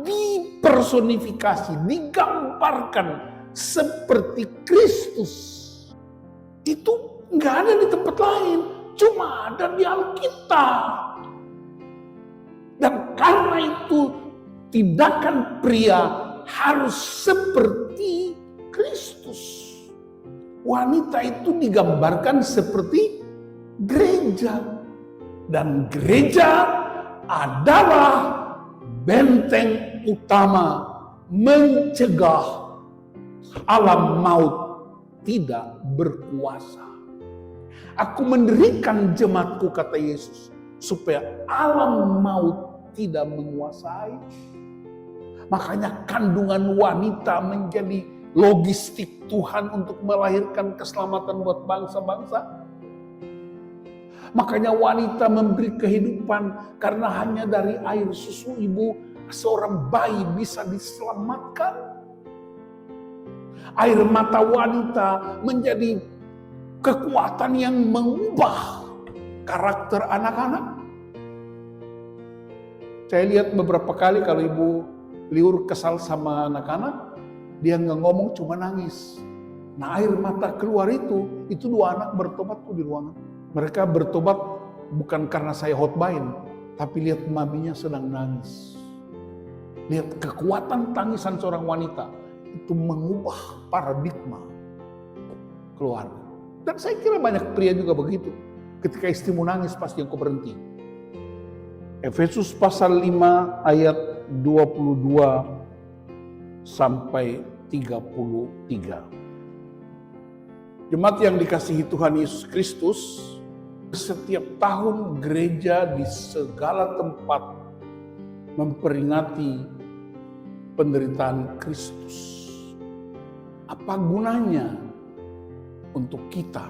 dipersonifikasi, digambarkan seperti Kristus. Itu nggak ada di tempat lain, cuma ada di Alkitab. Dan karena itu tindakan pria harus seperti Kristus. Wanita itu digambarkan seperti gereja. Dan gereja adalah benteng utama mencegah alam maut tidak berkuasa. Aku mendirikan jemaatku, kata Yesus, supaya alam maut tidak menguasai. Makanya kandungan wanita menjadi logistik Tuhan untuk melahirkan keselamatan buat bangsa-bangsa. Makanya wanita memberi kehidupan karena hanya dari air susu ibu seorang bayi bisa diselamatkan. Air mata wanita menjadi kekuatan yang mengubah karakter anak-anak. Saya lihat beberapa kali kalau ibu Liur kesal sama anak-anak, dia nggak ngomong, cuma nangis. Nah, air mata keluar itu dua anak bertobat tuh di ruangan. Mereka bertobat bukan karena saya hotbain, tapi lihat maminya sedang nangis. Lihat kekuatan tangisan seorang wanita itu mengubah paradigma keluarga. Dan saya kira banyak pria juga begitu. Ketika istrimu nangis pasti engkau berhenti. Efesus pasal 5 ayat 22 sampai 33. Jemaat yang dikasihi Tuhan Yesus Kristus, setiap tahun gereja di segala tempat memperingati penderitaan Kristus. Apa gunanya untuk kita?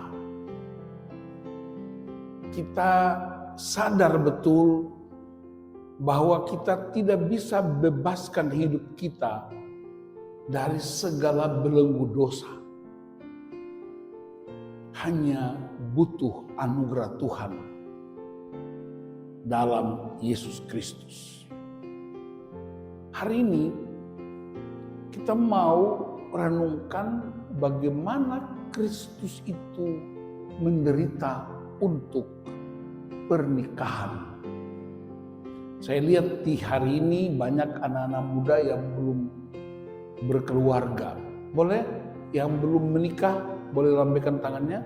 Kita sadar betul bahwa kita tidak bisa bebaskan hidup kita dari segala belenggu dosa. Hanya butuh anugerah Tuhan dalam Yesus Kristus. Hari ini kita mau renungkan bagaimana Kristus itu menderita untuk pernikahan. Saya lihat di hari ini banyak anak-anak muda yang belum berkeluarga. Boleh? Yang belum menikah, boleh lambaikan tangannya.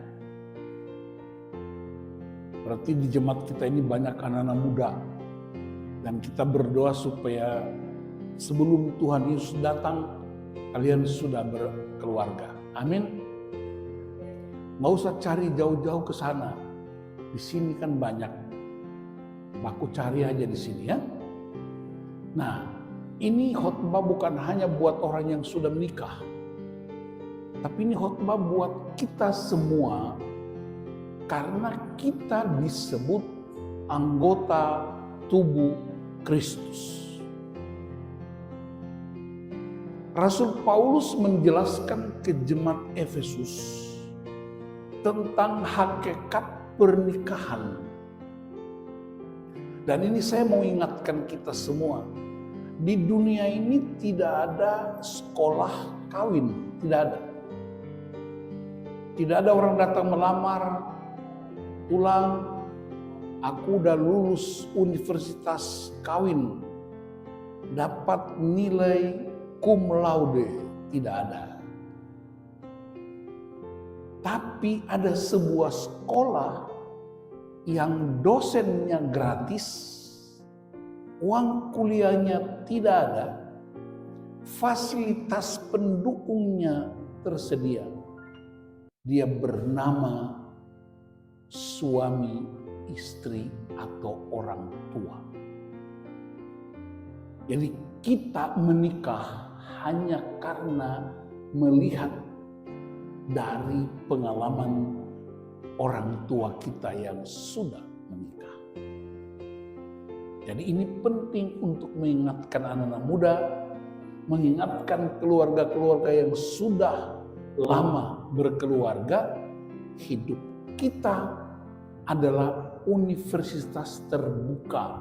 Berarti di jemaat kita ini banyak anak-anak muda. Dan kita berdoa supaya sebelum Tuhan Yesus datang, kalian sudah berkeluarga. Amin. Nggak usah cari jauh-jauh ke sana. Di sini kan banyak. Aku cari aja di sini ya. Nah, ini khotbah bukan hanya buat orang yang sudah menikah. Tapi ini khotbah buat kita semua. Karena kita disebut anggota tubuh Kristus. Rasul Paulus menjelaskan ke jemaat Efesus tentang hakikat pernikahan. Dan ini saya mau ingatkan kita semua. Di dunia ini tidak ada sekolah kawin, tidak ada. Tidak ada orang datang melamar, pulang, aku udah lulus universitas kawin, dapat nilai cum laude, tidak ada. Tapi ada sebuah sekolah yang dosennya gratis, uang kuliahnya tidak ada, fasilitas pendukungnya tersedia. Dia bernama suami, istri, atau orang tua. Jadi kita menikah hanya karena melihat dari pengalaman orang tua kita yang sudah menikah. Jadi ini penting untuk mengingatkan anak-anak muda, mengingatkan keluarga-keluarga yang sudah lama berkeluarga, hidup kita adalah universitas terbuka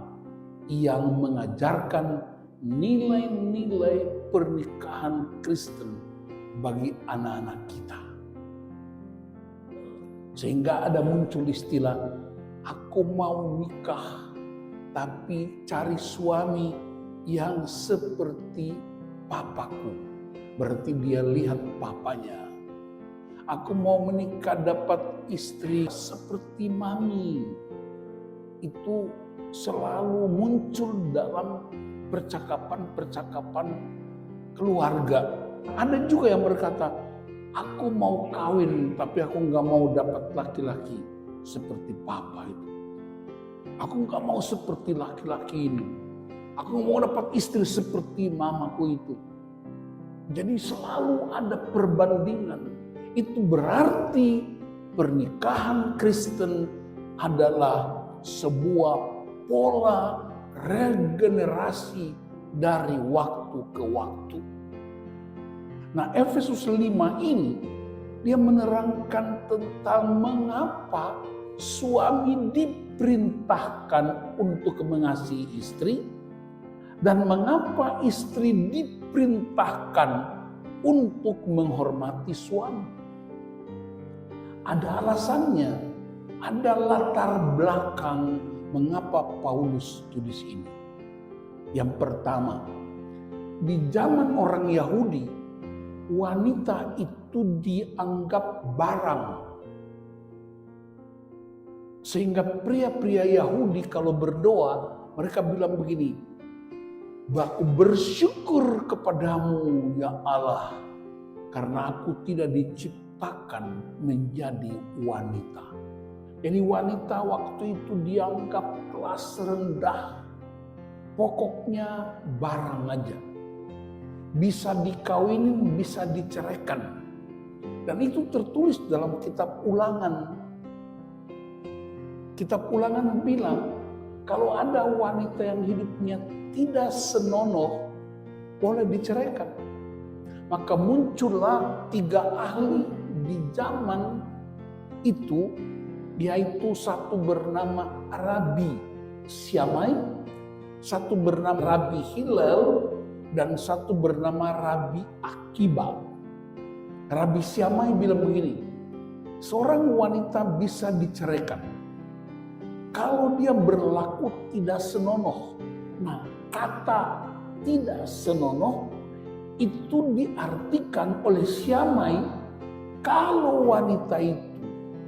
yang mengajarkan nilai-nilai pernikahan Kristen bagi anak-anak kita. Sehingga ada muncul istilah, aku mau nikah tapi cari suami yang seperti papaku. Berarti dia lihat papanya. Aku mau menikah dapat istri seperti mami. Itu selalu muncul dalam percakapan-percakapan keluarga. Ada juga yang berkata, aku mau kawin tapi aku nggak mau dapat laki-laki seperti papa itu. Aku nggak mau seperti laki-laki ini. Aku mau dapat istri seperti mamaku itu. Jadi selalu ada perbandingan. Itu berarti pernikahan Kristen adalah sebuah pola regenerasi dari waktu ke waktu. Nah, Efesus 5 ini dia menerangkan tentang mengapa suami diperintahkan untuk mengasihi istri dan mengapa istri diperintahkan untuk menghormati suami. Ada alasannya, ada latar belakang mengapa Paulus tulis ini. Yang pertama, di zaman orang Yahudi, wanita itu dianggap barang. Sehingga pria-pria Yahudi kalau berdoa, mereka bilang begini, aku bersyukur kepadamu ya Allah, karena aku tidak diciptakan menjadi wanita. Jadi wanita waktu itu dianggap kelas rendah, pokoknya barang aja. Bisa dikawinin, bisa diceraikan. Dan itu tertulis dalam kitab Ulangan. Kitab Ulangan bilang, kalau ada wanita yang hidupnya tidak senonoh, boleh diceraikan. Maka muncullah 3 ahli di zaman itu, yaitu satu bernama Rabi Syamai, satu bernama Rabi Hillel, dan satu bernama Rabi Akiba. Rabi Syamai bilang begini, seorang wanita bisa diceraikan kalau dia berlaku tidak senonoh. Nah, kata tidak senonoh itu diartikan oleh Syamai kalau wanita itu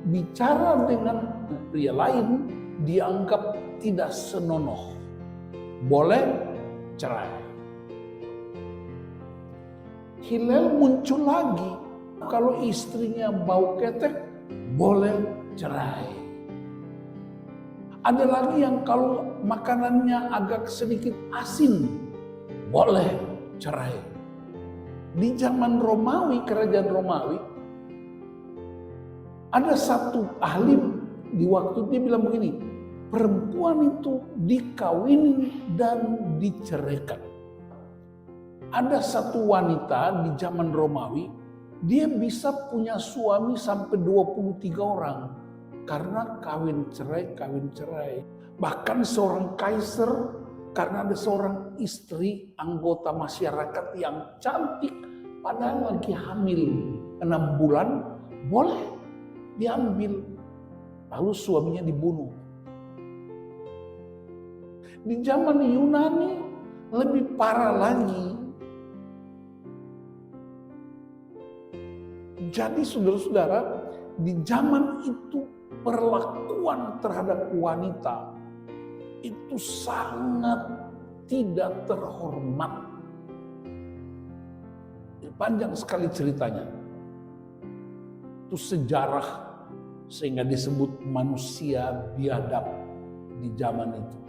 bicara dengan pria lain dianggap tidak senonoh, boleh cerai. Hillel muncul lagi, kalau istrinya bau ketek boleh cerai. Ada lagi yang kalau makanannya agak sedikit asin, boleh cerai. Di zaman Romawi, kerajaan Romawi, ada satu ahli di waktu dia bilang begini, perempuan itu dikawinin dan diceraikan. Ada satu wanita di zaman Romawi, dia bisa punya suami sampai 23 orang. Karena kawin cerai. Bahkan seorang kaisar, karena ada seorang istri anggota masyarakat yang cantik, padahal lagi hamil 6 bulan, boleh diambil. Lalu suaminya dibunuh. Di zaman Yunani lebih parah lagi. Jadi saudara-saudara, di zaman itu perlakuan terhadap wanita itu sangat tidak terhormat. Panjang sekali ceritanya. Itu sejarah sehingga disebut manusia biadab di zaman itu.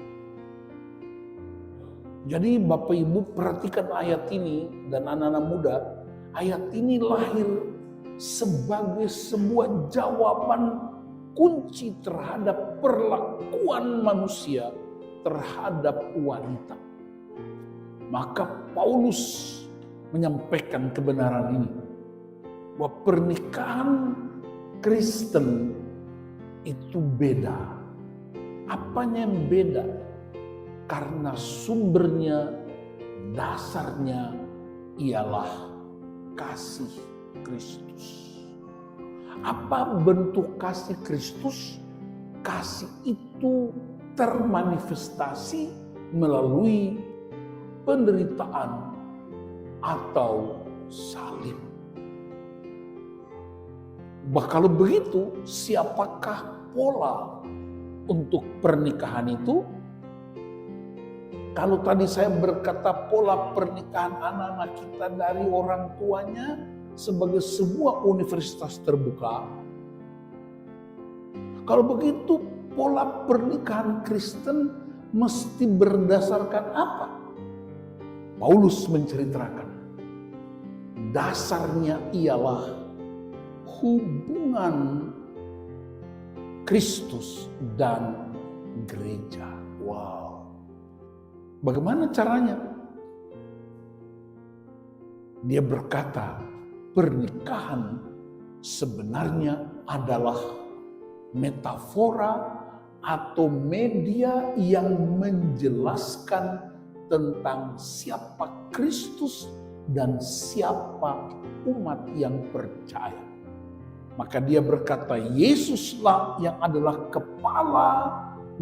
Jadi Bapak Ibu perhatikan ayat ini dan anak-anak muda, ayat ini lahir sebagai sebuah jawaban kunci terhadap perlakuan manusia terhadap wanita. Maka Paulus menyampaikan kebenaran ini, bahwa pernikahan Kristen itu beda. Apanya yang beda? Karena sumbernya dasarnya ialah kasih Kristus. Apa bentuk kasih Kristus? Kasih itu termanifestasi melalui penderitaan atau salib. Kalau begitu, siapakah pola untuk pernikahan itu? Kalau tadi saya berkata pola pernikahan anak-anak kita dari orang tuanya sebagai sebuah universitas terbuka, kalau begitu pola pernikahan Kristen mesti berdasarkan apa? Paulus menceritakan, dasarnya ialah hubungan Kristus dan gereja. Wow. Bagaimana caranya? Dia berkata, pernikahan sebenarnya adalah metafora atau media yang menjelaskan tentang siapa Kristus dan siapa umat yang percaya. Maka dia berkata, Yesuslah yang adalah kepala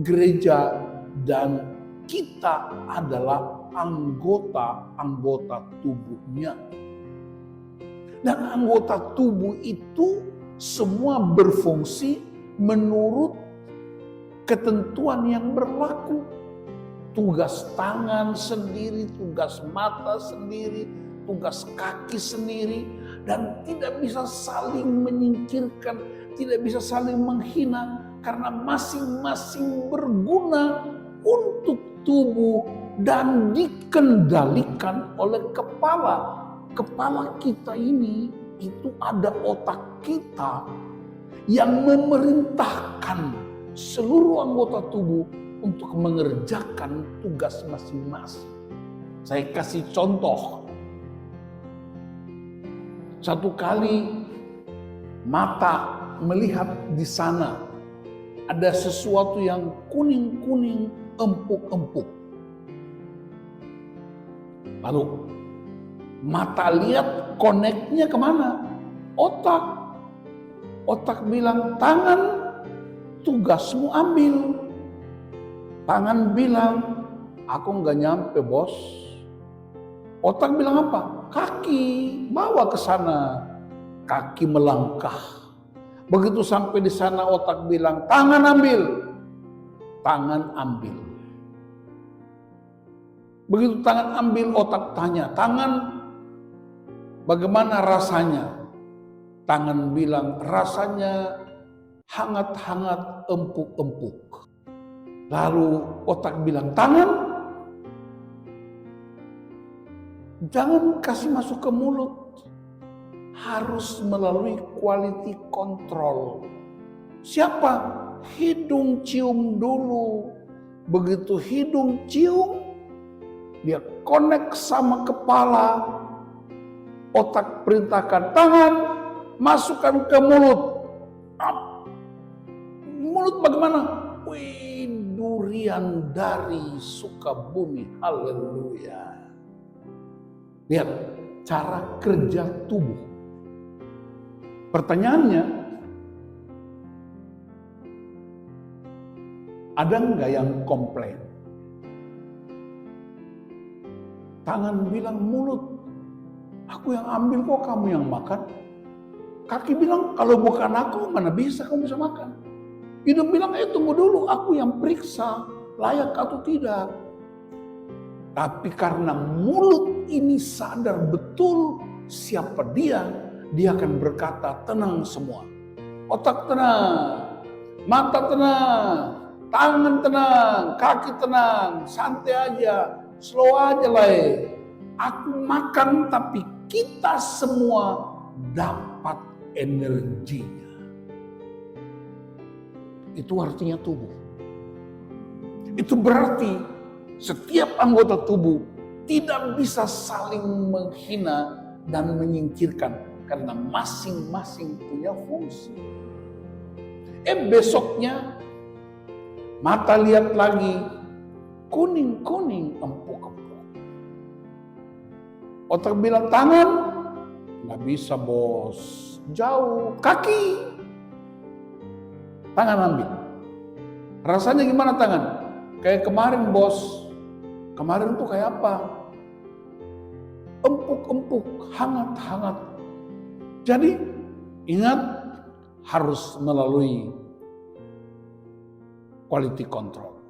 gereja dan kita adalah anggota-anggota tubuhnya. Dan anggota tubuh itu semua berfungsi menurut ketentuan yang berlaku. Tugas tangan sendiri, tugas mata sendiri, tugas kaki sendiri, dan tidak bisa saling menyingkirkan, tidak bisa saling menghina, karena masing-masing berguna untuk tubuh dan dikendalikan oleh kepala. Kepala kita ini itu ada otak kita yang memerintahkan seluruh anggota tubuh untuk mengerjakan tugas masing-masing. Saya kasih contoh. Satu kali mata melihat di sana ada sesuatu yang kuning-kuning, empuk-empuk. Lalu mata lihat, koneknya kemana? Otak. Otak bilang, tangan, tugasmu ambil. Tangan bilang, aku nggak nyampe bos. Otak bilang apa? Kaki, bawa ke sana. Kaki melangkah. Begitu sampai di sana otak bilang, tangan ambil. Tangan ambil. Begitu tangan ambil, otak tanya, tangan bagaimana rasanya? Tangan bilang, rasanya hangat-hangat, empuk-empuk. Lalu otak bilang, tangan, jangan kasih masuk ke mulut. Harus melalui quality control. Siapa? Hidung cium dulu. Begitu hidung cium, dia connect sama kepala. Otak perintahkan, tangan, masukkan ke mulut. Mulut bagaimana? Wih, durian dari Sukabumi. Haleluya. Lihat cara kerja tubuh. Pertanyaannya, ada nggak yang komplain? Tangan bilang, mulut, aku yang ambil kok kamu yang makan. Kaki bilang, kalau bukan aku mana bisa kamu bisa makan. Hidung bilang, tunggu dulu, aku yang periksa layak atau tidak. Tapi karena mulut ini sadar betul siapa dia akan berkata, tenang semua. Otak tenang, mata tenang, tangan tenang, kaki tenang, santai aja, slow aja lah. Aku makan tapi kita semua dapat energinya. Itu artinya tubuh. Itu berarti setiap anggota tubuh tidak bisa saling menghina dan menyingkirkan karena masing-masing punya fungsi. Besoknya mata lihat lagi, kuning-kuning, empuk-empuk. Otak bilang tangan, nggak bisa bos, jauh. Kaki, tangan ambil. Rasanya gimana tangan? Kayak kemarin bos. Kemarin tuh kayak apa? Empuk-empuk, hangat-hangat. Jadi ingat harus melalui quality control.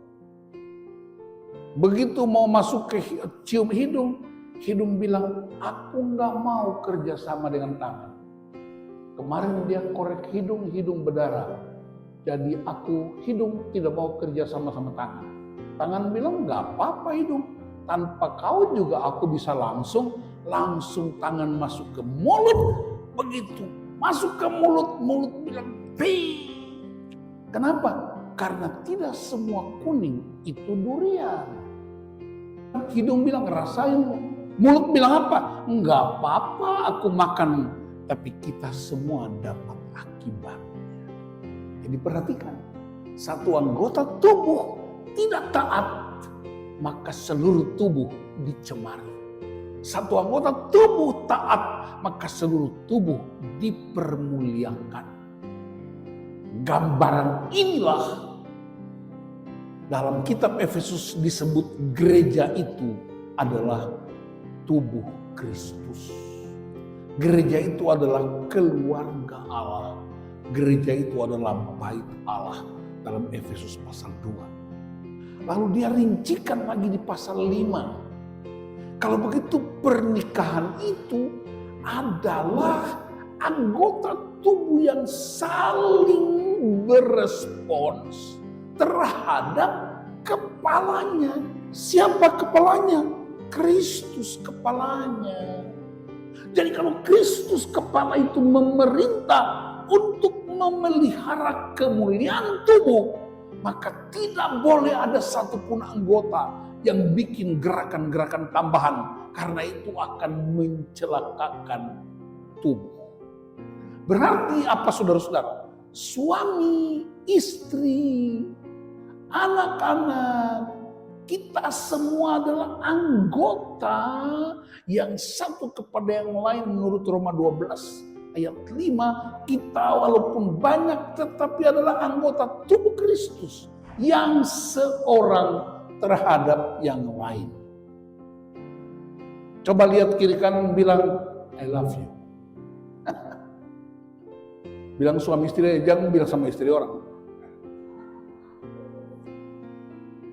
Begitu mau masuk ke cium hidung, hidung bilang, aku nggak mau kerja sama dengan tangan. Kemarin dia korek hidung, hidung berdarah. Jadi hidung tidak mau kerja sama tangan. Tangan bilang, nggak apa-apa hidung. Tanpa kau juga aku bisa langsung tangan masuk ke mulut. Begitu masuk ke mulut bilang, pi. Kenapa? Karena tidak semua kuning itu durian. Hidung bilang rasain, mulut bilang apa? Enggak apa-apa aku makan, tapi kita semua dapat akibatnya. Jadi perhatikan, satu anggota tubuh tidak taat, maka seluruh tubuh dicemari. Satu anggota tubuh taat, maka seluruh tubuh dipermuliakan. Gambaran inilah dalam kitab Efesus disebut gereja itu adalah tubuh Kristus. Gereja itu adalah keluarga Allah. Gereja itu adalah bait Allah dalam Efesus pasal 2. Lalu dia rincikan lagi di pasal 5. Kalau begitu pernikahan itu adalah anggota tubuh yang saling berespons terhadap kepalanya. Siapa kepalanya? Kristus kepalanya. Jadi kalau Kristus kepala itu memerintah untuk memelihara kemuliaan tubuh, maka tidak boleh ada satupun anggota yang bikin gerakan-gerakan tambahan, karena itu akan mencelakakan tubuh. Berarti apa saudara-saudara? Suami, istri, anak-anak, kita semua adalah anggota yang satu kepada yang lain menurut Roma 12 ayat 5. Kita walaupun banyak tetapi adalah anggota tubuh Kristus yang seorang terhadap yang lain. Coba lihat kiri kanan, bilang I love you. Bilang suami istri, jangan bilang sama istri orang.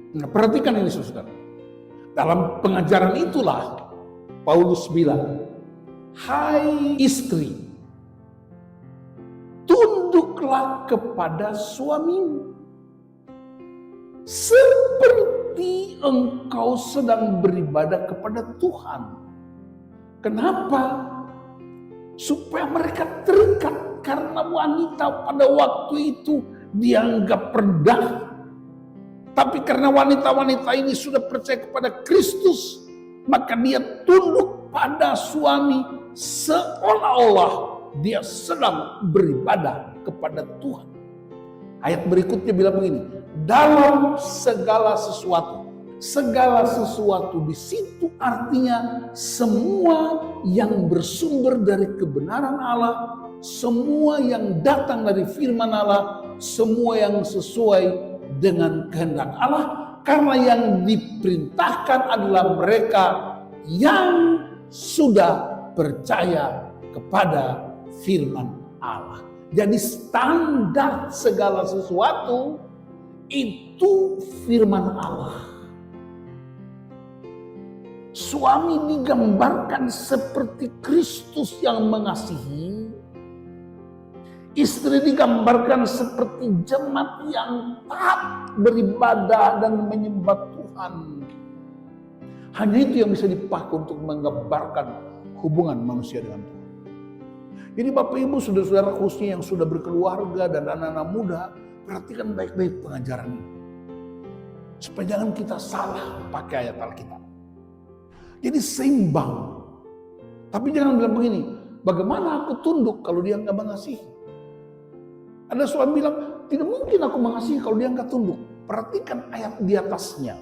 Nah, perhatikan ini saudara. Dalam pengajaran itulah Paulus bilang, hai istri, tunduklah kepada suamimu seperti engkau sedang beribadah kepada Tuhan. Kenapa? Supaya mereka terikat, karena wanita pada waktu itu dianggap rendah. Tapi karena wanita-wanita ini sudah percaya kepada Kristus, maka dia tunduk pada suami seolah-olah dia sedang beribadah kepada Tuhan. Ayat berikutnya bilang begini, dalam segala sesuatu. Segala sesuatu di situ artinya semua yang bersumber dari kebenaran Allah, semua yang datang dari firman Allah, semua yang sesuai dengan kehendak Allah, karena yang diperintahkan adalah mereka yang sudah percaya kepada firman Allah. Jadi standar segala sesuatu itu firman Allah. Suami digambarkan seperti Kristus yang mengasihi. Istri digambarkan seperti jemaat yang taat beribadah dan menyembah Tuhan. Hanya itu yang bisa dipakai untuk menggambarkan hubungan manusia dengan Tuhan. Jadi Bapak Ibu, saudara-saudara khususnya yang sudah berkeluarga dan anak-anak muda, perhatikan baik-baik pengajaran ini. Supaya jangan kita salah pakai ayat Alkitab. Jadi seimbang. Tapi jangan bilang begini, bagaimana aku tunduk kalau dia nggak mengasihi? Ada suami bilang, tidak mungkin aku mengasihi kalau dia nggak tunduk. Perhatikan ayat di atasnya.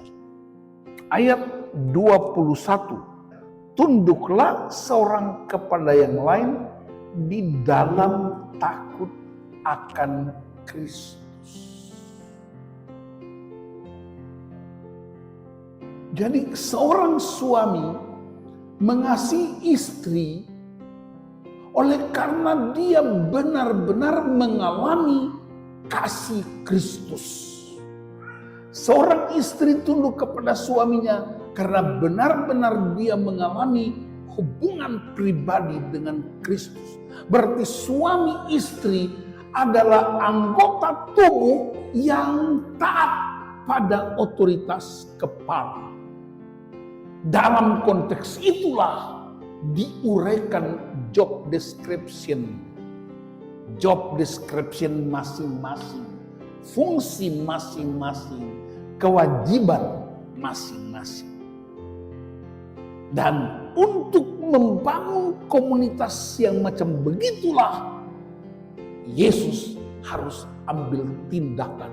Ayat 21. tunduklah seorang kepada yang lain di dalam takut akan Kristus. Jadi seorang suami mengasihi istri oleh karena dia benar-benar mengalami kasih Kristus. Seorang istri tunduk kepada suaminya karena benar-benar dia mengalami hubungan pribadi dengan Kristus. Berarti suami istri adalah anggota tubuh yang taat pada otoritas kepala. Dalam konteks itulah diuraikan job description masing-masing, fungsi masing-masing, kewajiban masing-masing. Dan untuk membangun komunitas yang macam begitulah Yesus harus ambil tindakan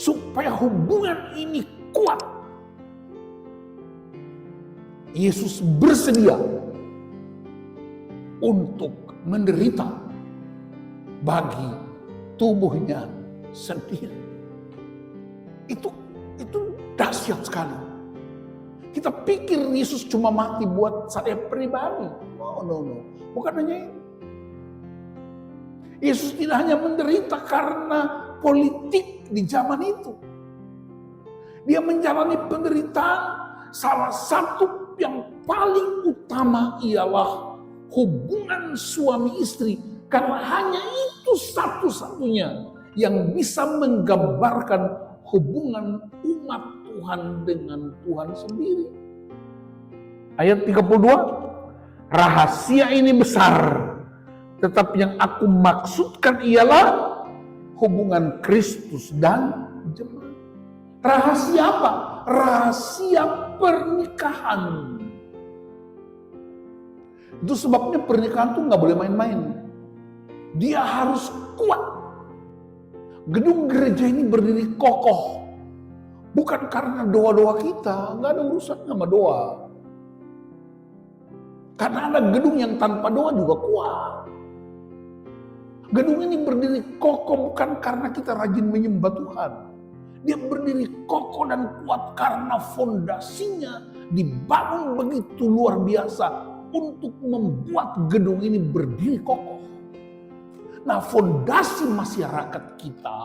supaya hubungan ini kuat. Yesus bersedia untuk menderita bagi tubuhnya sendiri. Itu dahsyat sekali. Kita pikir Yesus cuma mati buat saya pribadi. No. Bukan hanya itu. Yesus tidak hanya menderita karena politik di zaman itu. Dia menjalani penderitaan, salah satu yang paling utama ialah hubungan suami istri. Karena hanya itu satu-satunya yang bisa menggambarkan hubungan umat Tuhan dengan Tuhan sendiri. Ayat 32, rahasia ini besar, tetapi yang aku maksudkan ialah hubungan Kristus dan jemaat. Rahasia apa? Rahasia pernikahan. Itu sebabnya pernikahan tuh nggak boleh main-main. Dia harus kuat. Gedung gereja ini berdiri kokoh. Bukan karena doa-doa kita, nggak ada urusan sama doa. Karena ada gedung yang tanpa doa juga kuat. Gedung ini berdiri kokoh bukan karena kita rajin menyembah Tuhan. Dia berdiri kokoh dan kuat karena fondasinya dibangun begitu luar biasa untuk membuat gedung ini berdiri kokoh. Nah, fondasi masyarakat kita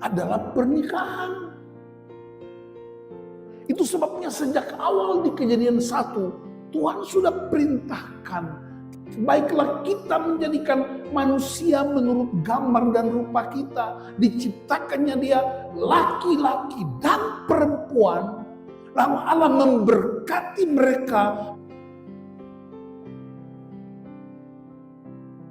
adalah pernikahan. Itu sebabnya sejak awal di Kejadian 1, Tuhan sudah perintahkan, baiklah kita menjadikan manusia menurut gambar dan rupa kita. Diciptakannya dia laki-laki dan perempuan. Lalu Allah memberkati mereka.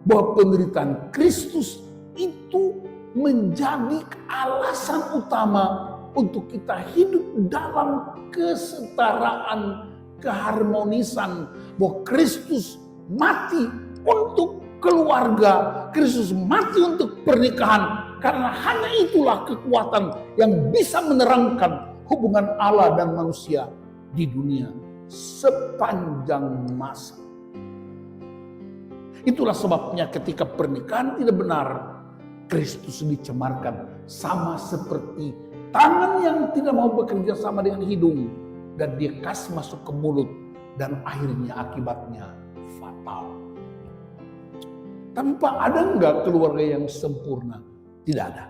Bahwa penderitaan Kristus itu menjadi alasan utama untuk kita hidup dalam kesetaraan, keharmonisan. Bahwa Kristus mati untuk keluarga, Kristus mati untuk pernikahan. Karena hanya itulah kekuatan yang bisa menerangkan hubungan Allah dan manusia di dunia sepanjang masa. Itulah sebabnya ketika pernikahan tidak benar, Kristus dicemarkan sama seperti tangan yang tidak mau bekerja sama dengan hidung dan dia kasih masuk ke mulut dan akhirnya akibatnya fatal. Tanpa ada enggak keluarga yang sempurna? Tidak ada.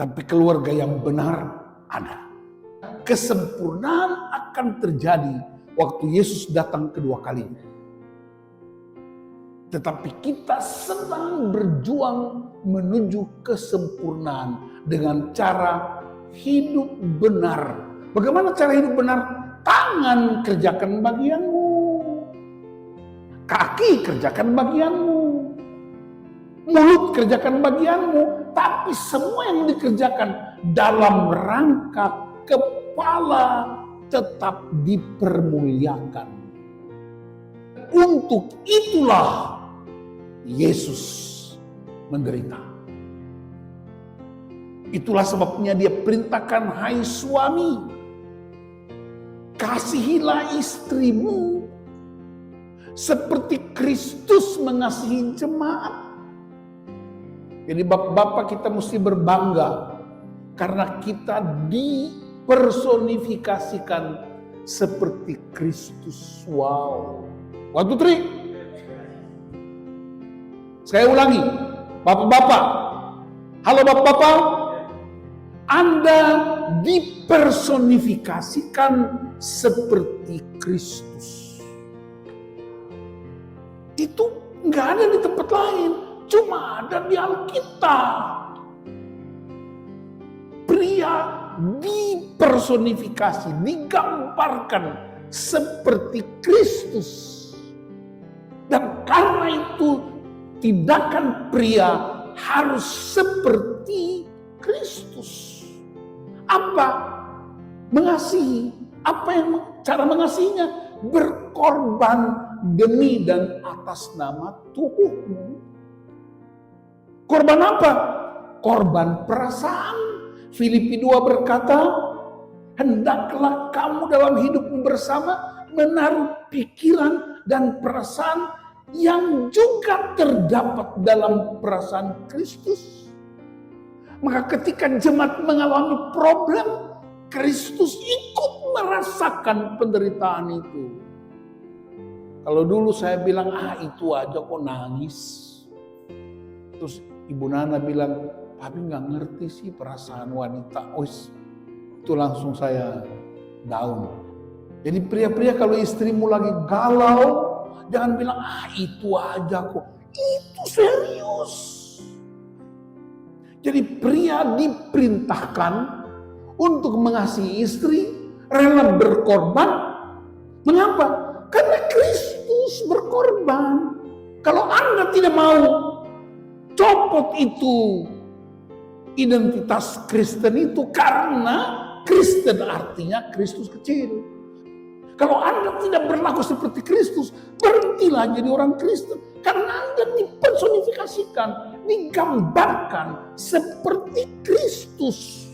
Tapi keluarga yang benar ada. Kesempurnaan akan terjadi waktu Yesus datang kedua kalinya. Tetapi kita sedang berjuang menuju kesempurnaan dengan cara hidup benar. Bagaimana cara hidup benar? Tangan kerjakan bagianmu. Kaki kerjakan bagianmu. Mulut kerjakan bagianmu. Tapi semua yang dikerjakan dalam rangka kepala tetap dipermuliakan. Untuk itulah Yesus menderita. Itulah sebabnya dia perintahkan, hai suami, kasihilah istrimu seperti Kristus mengasihi jemaat. Jadi bapak-bapak kita mesti berbangga karena kita dipersonifikasikan seperti Kristus. Wow. 1, 2, 3. Saya ulangi. Bapak-bapak. Halo bapak-bapak. Anda dipersonifikasikan seperti Kristus. Itu nggak ada di tempat lain. Cuma ada di Alkitab. Pria dipersonifikasi, digambarkan seperti Kristus. Dan karena itu tindakan pria harus seperti Kristus. Apa? Mengasihi. Apa yang cara mengasihinya? Berkorban demi dan atas nama tubuhmu. Korban apa? Korban perasaan. Filipi 2 berkata, hendaklah kamu dalam hidupmu bersama menaruh pikiran dan perasaan yang juga terdapat dalam perasaan Kristus. Maka ketika jemaat mengalami problem, Kristus ikut merasakan penderitaan itu. Kalau dulu saya bilang, itu aja kok nangis. Terus Ibu Nana bilang, tapi nggak ngerti sih perasaan wanita. Itu langsung saya down. Jadi pria-pria kalau istrimu lagi galau, jangan bilang, itu aja kok. Itu serius. Jadi pria diperintahkan untuk mengasihi istri, rela berkorban. Mengapa? Karena Kristus berkorban. Kalau Anda tidak mau, copot itu identitas Kristen itu, karena Kristen artinya Kristus kecil. Kalau Anda tidak berlaku seperti Kristus, berhentilah jadi orang Kristen. Karena Anda dipersonifikasikan, digambarkan seperti Kristus.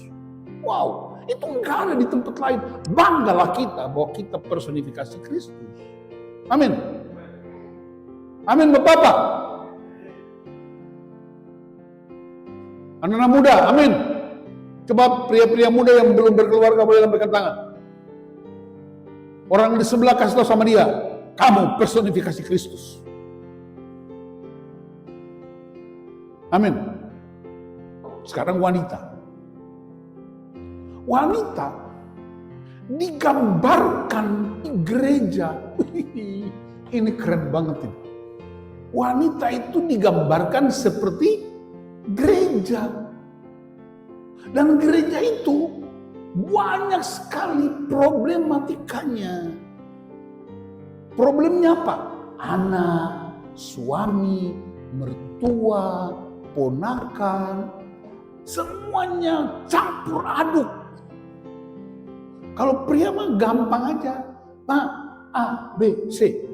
Wow, itu enggak ada di tempat lain. Banggalah kita bahwa kita personifikasi Kristus. Amin. Amin Bapak-Bapak. Anak-anak muda, amin. Coba pria-pria muda yang belum berkeluarga boleh lambaikan tangan. Orang di sebelah kasih tahu sama dia, kamu personifikasi Kristus. Amin. Sekarang wanita. Wanita digambarkan di gereja. Ini keren banget ini. Wanita itu digambarkan seperti gereja. Dan gereja itu banyak sekali problematikanya. Problemnya apa? Anak, suami, mertua, ponakan, semuanya campur aduk. Kalau pria mah gampang aja. A, B, C.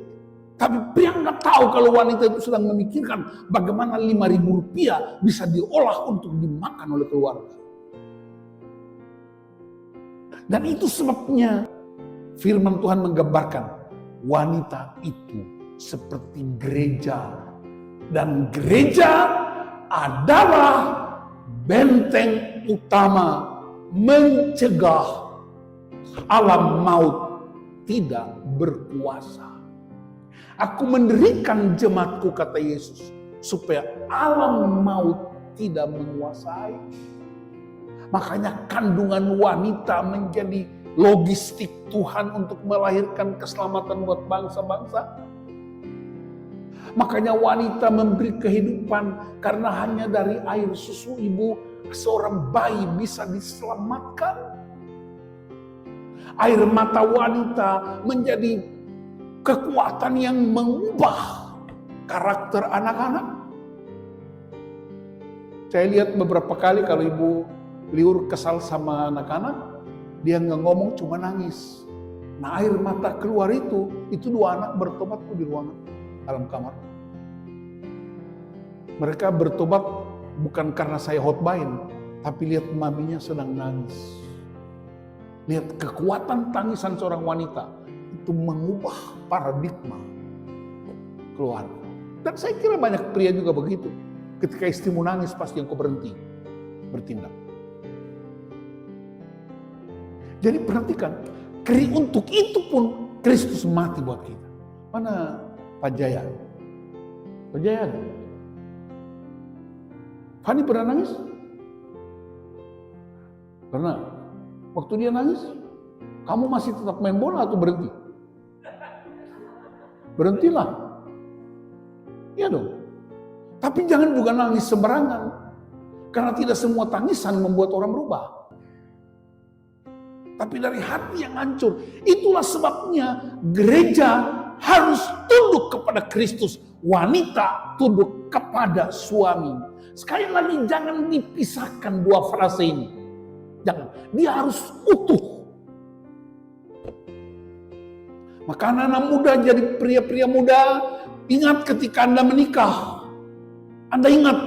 Tapi pria nggak tahu kalau wanita itu sedang memikirkan bagaimana 5.000 rupiah bisa diolah untuk dimakan oleh keluarga. Dan itu sebabnya firman Tuhan menggambarkan wanita itu seperti gereja. Dan gereja adalah benteng utama mencegah alam maut tidak berkuasa. Aku mendirikan jemaatku, kata Yesus, supaya alam maut tidak menguasai. Makanya kandungan wanita menjadi logistik Tuhan untuk melahirkan keselamatan buat bangsa-bangsa. Makanya wanita memberi kehidupan karena hanya dari air susu ibu seorang bayi bisa diselamatkan. Air mata wanita menjadi kekuatan yang mengubah karakter anak-anak. Saya lihat beberapa kali kalau ibu liur kesal sama anak-anak, dia nggak ngomong, cuma nangis. Nah air mata keluar itu 2 anak bertobat di ruangan dalam kamar. Mereka bertobat bukan karena saya khotbahin, tapi lihat maminya sedang nangis. Lihat kekuatan tangisan seorang wanita itu mengubah paradigma keluarga. Dan saya kira banyak pria juga begitu. Ketika istrimu nangis pasti engkau berhenti bertindak. Jadi perhatikan, untuk itu pun Kristus mati buat kita. Mana Pak Jaya? Pak Jaya ada? Fani pernah nangis? Pernah. Waktu dia nangis, kamu masih tetap main bola atau berhenti? Berhentilah. Iya dong. Tapi jangan juga nangis sembarangan. Karena tidak semua tangisan membuat orang berubah. Tapi dari hati yang hancur. Itulah sebabnya gereja harus tunduk kepada Kristus. Wanita tunduk kepada suami. Sekali lagi jangan dipisahkan dua frase ini. Jangan. Dia harus utuh. Maka anak-anak muda jadi pria-pria muda. Ingat ketika Anda menikah. Anda ingat.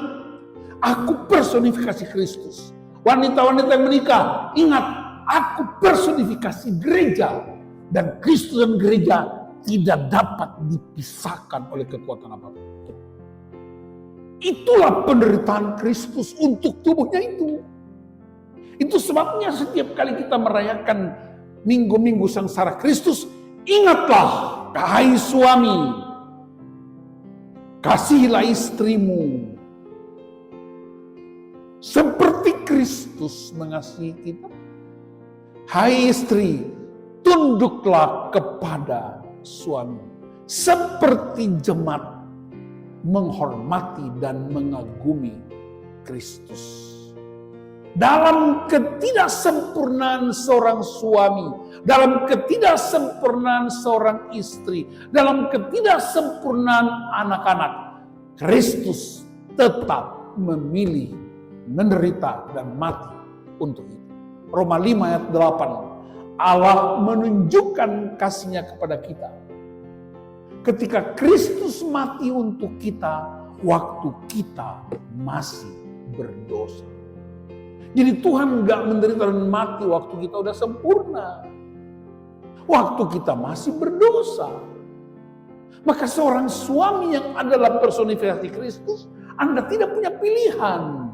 Aku personifikasi Kristus. Wanita-wanita yang menikah. Ingat. Aku personifikasi gereja. Dan Kristus dan gereja tidak dapat dipisahkan oleh kekuatan apapun. Itulah penderitaan Kristus untuk tubuhnya itu. Itu sebabnya setiap kali kita merayakan minggu-minggu sengsara Kristus, ingatlah, hai suami, kasihilah istrimu. Seperti Kristus mengasihi kita. Hai istri, tunduklah kepada suami. Seperti jemaat menghormati dan mengagumi Kristus. Dalam ketidaksempurnaan seorang suami, dalam ketidaksempurnaan seorang istri, dalam ketidaksempurnaan anak-anak, Kristus tetap memilih menderita dan mati untuk itu. Roma 5 ayat 8, Allah menunjukkan kasih-Nya kepada kita. Ketika Kristus mati untuk kita, waktu kita masih berdosa. Jadi Tuhan gak menderita dan mati waktu kita udah sempurna. Waktu kita masih berdosa. Maka seorang suami yang adalah personifikasi Kristus, Anda tidak punya pilihan.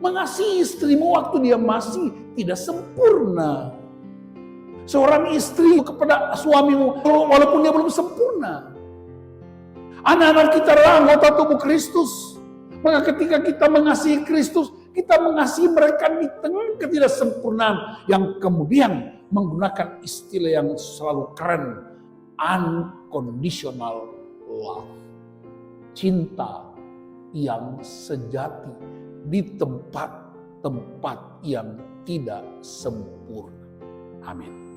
Mengasihi istrimu waktu dia masih tidak sempurna. Seorang istri kepada suamimu walaupun dia belum sempurna. Anak-anak kita adalah anggota tubuh Kristus. Maka ketika kita mengasihi Kristus, kita mengasihi mereka di tengah ketidaksempurnaan yang kemudian menggunakan istilah yang selalu keren, unconditional love. Cinta yang sejati di tempat-tempat yang tidak sempurna. Amin.